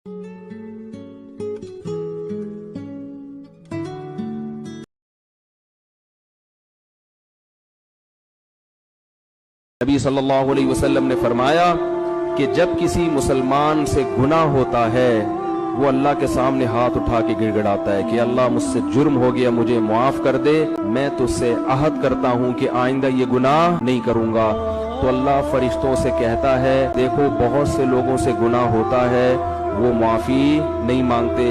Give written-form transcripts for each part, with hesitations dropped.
نبی صلی اللہ علیہ وسلم نے فرمایا کہ جب کسی مسلمان سے گناہ ہوتا ہے وہ اللہ کے سامنے ہاتھ اٹھا کے گڑ گڑاتا ہے کہ اللہ مجھ سے جرم ہو گیا، مجھے معاف کر دے، میں تجھ سے عہد کرتا ہوں کہ آئندہ یہ گناہ نہیں کروں گا۔ تو اللہ فرشتوں سے کہتا ہے دیکھو بہت سے لوگوں سے گناہ ہوتا ہے وہ معافی نہیں مانگتے،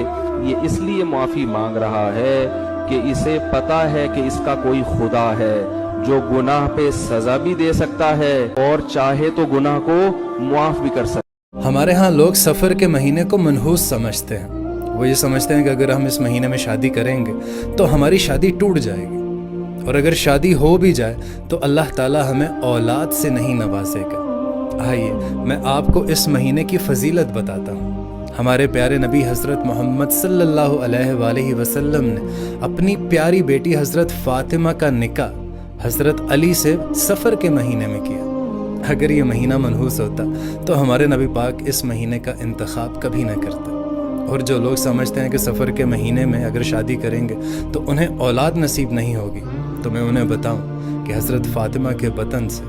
یہ اس لیے معافی مانگ رہا ہے کہ اسے پتا ہے کہ اس کا کوئی خدا ہے جو گناہ پہ سزا بھی دے سکتا ہے اور چاہے تو گناہ کو معاف بھی کر سکتا ہے۔ ہمارے ہاں لوگ سفر کے مہینے کو منحوس سمجھتے ہیں، وہ یہ سمجھتے ہیں کہ اگر ہم اس مہینے میں شادی کریں گے تو ہماری شادی ٹوٹ جائے گی، اور اگر شادی ہو بھی جائے تو اللہ تعالی ہمیں اولاد سے نہیں نوازے گا۔ آئیے میں آپ کو اس مہینے کی فضیلت بتاتا ہوں۔ ہمارے پیارے نبی حضرت محمد صلی اللہ علیہ وآلہ وسلم نے اپنی پیاری بیٹی حضرت فاطمہ کا نکاح حضرت علی سے سفر کے مہینے میں کیا۔ اگر یہ مہینہ منحوس ہوتا تو ہمارے نبی پاک اس مہینے کا انتخاب کبھی نہ کرتے۔ اور جو لوگ سمجھتے ہیں کہ سفر کے مہینے میں اگر شادی کریں گے تو انہیں اولاد نصیب نہیں ہوگی، تو میں انہیں بتاؤں کہ حضرت فاطمہ کے بطن سے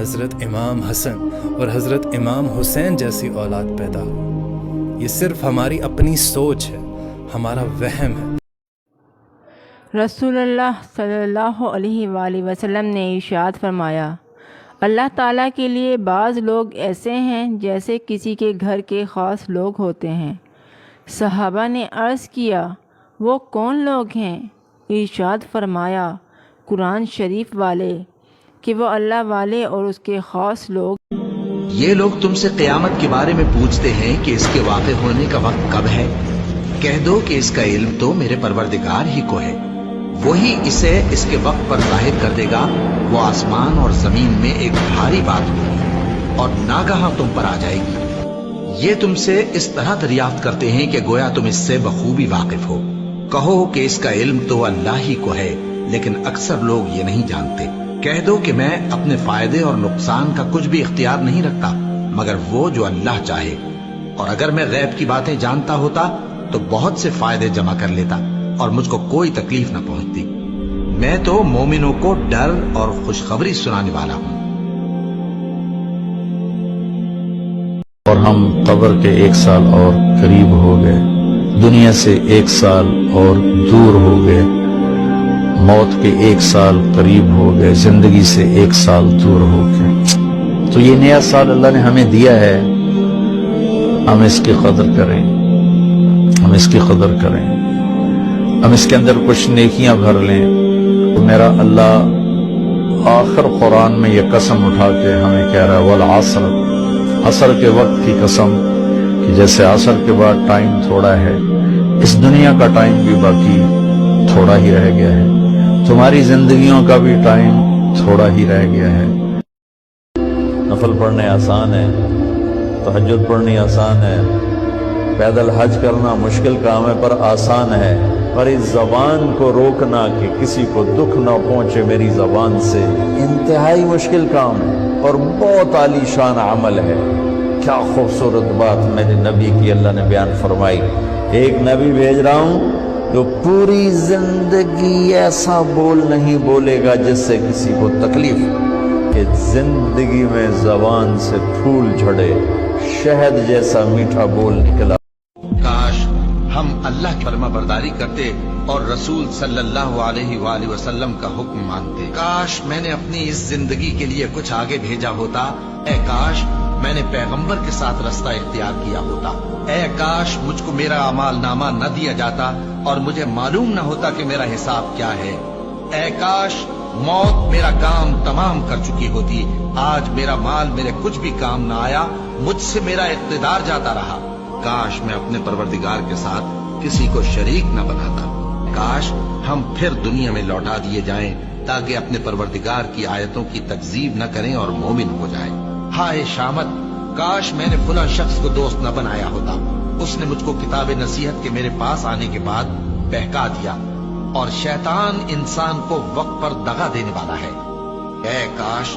حضرت امام حسن اور حضرت امام حسین جیسی اولاد پیدا ہو۔ یہ صرف ہماری اپنی سوچ ہے، ہمارا وہم ہے۔ رسول اللہ صلی اللہ علیہ وآلہ وسلم نے ارشاد فرمایا، اللہ تعالیٰ کے لیے بعض لوگ ایسے ہیں جیسے کسی کے گھر کے خاص لوگ ہوتے ہیں۔ صحابہ نے عرض کیا وہ کون لوگ ہیں؟ ارشاد فرمایا قرآن شریف والے، کہ وہ اللہ والے اور اس کے خاص لوگ۔ یہ لوگ تم سے قیامت کے بارے میں پوچھتے ہیں کہ اس کے واقع ہونے کا وقت کب ہے؟ کہہ دو کہ اس کا علم تو میرے پروردگار ہی کو ہے، وہی اسے اس کے وقت پر ظاہر کر دے گا۔ وہ آسمان اور زمین میں ایک بھاری بات ہوگی اور ناگہاں تم پر آ جائے گی۔ یہ تم سے اس طرح دریافت کرتے ہیں کہ گویا تم اس سے بخوبی واقف ہو۔ کہو کہ اس کا علم تو اللہ ہی کو ہے، لیکن اکثر لوگ یہ نہیں جانتے۔ کہہ دو کہ میں اپنے فائدے اور نقصان کا کچھ بھی اختیار نہیں رکھتا مگر وہ جو اللہ چاہے، اور اگر میں غیب کی باتیں جانتا ہوتا تو بہت سے فائدے جمع کر لیتا اور مجھ کو کوئی تکلیف نہ پہنچتی۔ میں تو مومنوں کو ڈر اور خوشخبری سنانے والا ہوں۔ اور ہم قبر کے 1 سال اور قریب ہو گئے، دنیا سے 1 سال اور دور ہو گئے، موت کے 1 سال قریب ہو گئے، زندگی سے 1 سال دور ہو گئے۔ تو یہ نیا سال اللہ نے ہمیں دیا ہے، ہم اس کی قدر کریں، ہم اس کی قدر کریں، ہم اس کے اندر کچھ نیکیاں بھر لیں۔ میرا اللہ آخر قرآن میں یہ قسم اٹھا کے ہمیں کہہ رہا ہے والعصر، عصر کے وقت کی قسم، کہ جیسے عصر کے بعد ٹائم تھوڑا ہے، اس دنیا کا ٹائم بھی باقی تھوڑا ہی رہ گیا ہے، تمہاری زندگیوں کا بھی ٹائم تھوڑا ہی رہ گیا ہے۔ نفل پڑھنے آسان ہے، تہجد پڑھنی آسان ہے، پیدل حج کرنا مشکل کام ہے پر آسان ہے، پر اس زبان کو روکنا کہ کسی کو دکھ نہ پہنچے میری زبان سے انتہائی مشکل کام ہے اور بہت عالی شان عمل ہے۔ کیا خوبصورت بات میرے نبی کی اللہ نے بیان فرمائی۔ ایک نبی بھیج رہا ہوں جو پوری زندگی ایسا بول نہیں بولے گا جس سے کسی کو تکلیف، کہ زندگی میں زبان سے پھول جھڑے، شہد جیسا میٹھا بول نکلا۔ کاش ہم اللہ کی فرما برداری کرتے اور رسول صلی اللہ علیہ وآلہ وسلم کا حکم مانتے۔ کاش میں نے اپنی اس زندگی کے لیے کچھ آگے بھیجا ہوتا۔ اے کاش میں نے پیغمبر کے ساتھ رستہ اختیار کیا ہوتا۔ اے کاش مجھ کو میرا اعمال نامہ نہ دیا جاتا اور مجھے معلوم نہ ہوتا کہ میرا حساب کیا ہے۔ اے کاش موت میرا کام تمام کر چکی ہوتی۔ آج میرا مال میرے کچھ بھی کام نہ آیا، مجھ سے میرا اقتدار جاتا رہا۔ کاش میں اپنے پروردگار کے ساتھ کسی کو شریک نہ بناتا۔ کاش ہم پھر دنیا میں لوٹا دیے جائیں تاکہ اپنے پروردگار کی آیتوں کی تکذیب نہ کریں اور مومن ہو جائیں۔ ہائے شامت، کاش میں نے فلاں شخص کو دوست نہ بنایا ہوتا، اس نے مجھ کو کتاب نصیحت کے میرے پاس آنے کے بعد بہکا دیا، اور شیطان انسان کو وقت پر دغا دینے والا ہے۔ اے کاش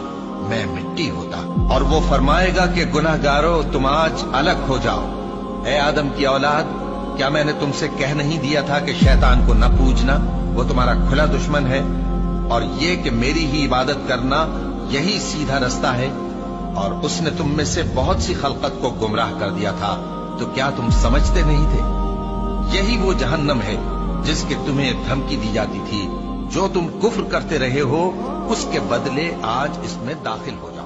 میں مٹی ہوتا، اور وہ فرمائے گا کہ گناہگارو تم آج الگ ہو جاؤ، اے آدم کی اولاد، کیا میں نے تم سے کہہ نہیں دیا تھا کہ شیطان کو نہ پوجنا، وہ تمہارا کھلا دشمن ہے، اور یہ کہ میری ہی عبادت کرنا یہی سیدھا رستہ ہے، اور اس نے تم میں سے بہت سی خلقت کو گمراہ کر دیا تھا، تو کیا تم سمجھتے نہیں تھے؟ یہی وہ جہنم ہے جس کے تمہیں دھمکی دی جاتی تھی، جو تم کفر کرتے رہے ہو اس کے بدلے آج اس میں داخل ہو جاؤ۔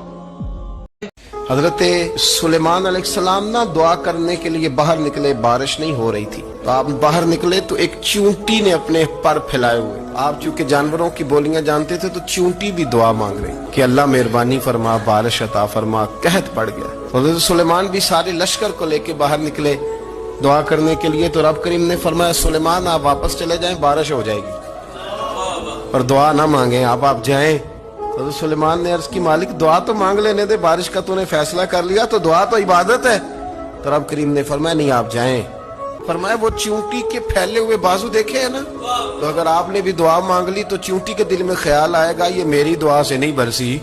حضرت سلیمان علیہ السلام نا دعا کرنے کے لیے باہر نکلے، بارش نہیں ہو رہی تھی، تو آپ باہر نکلے تو ایک چونٹی نے اپنے پر پھیلائے ہوئے، آپ چونکہ جانوروں کی بولیاں جانتے تھے تو چونٹی بھی دعا مانگ رہی کہ اللہ مہربانی فرما، بارش عطا فرما، قحط پڑ گیا۔ حضرت سلیمان بھی سارے لشکر کو لے کے باہر نکلے دعا کرنے کے لیے، تو رب کریم نے فرمایا سلیمان آپ واپس چلے جائیں، بارش ہو جائے گی، اور دعا نہ مانگیں، آپ جائیں۔ حضرت سلیمان نے عرض کی مالک دعا تو مانگ لینے دے، بارش کا تو نے فیصلہ کر لیا، تو دعا تو عبادت ہے۔ تو رب کریم نے فرمایا نہیں آپ جائیں۔ فرمایا وہ چونٹی کے پھیلے ہوئے بازو دیکھے ہیں نا، تو اگر آپ نے بھی دعا مانگ لی تو چونٹی کے دل میں خیال آئے گا یہ میری دعا سے نہیں برسی،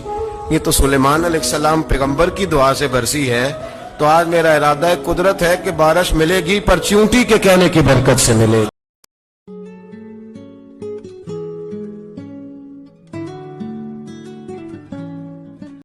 یہ تو سلیمان علیہ السلام پیغمبر کی دعا سے برسی ہے، تو آج میرا ارادہ ہے، قدرت ہے کہ بارش ملے گی، پر چونٹی کے کہنے کی برکت سے ملے گی۔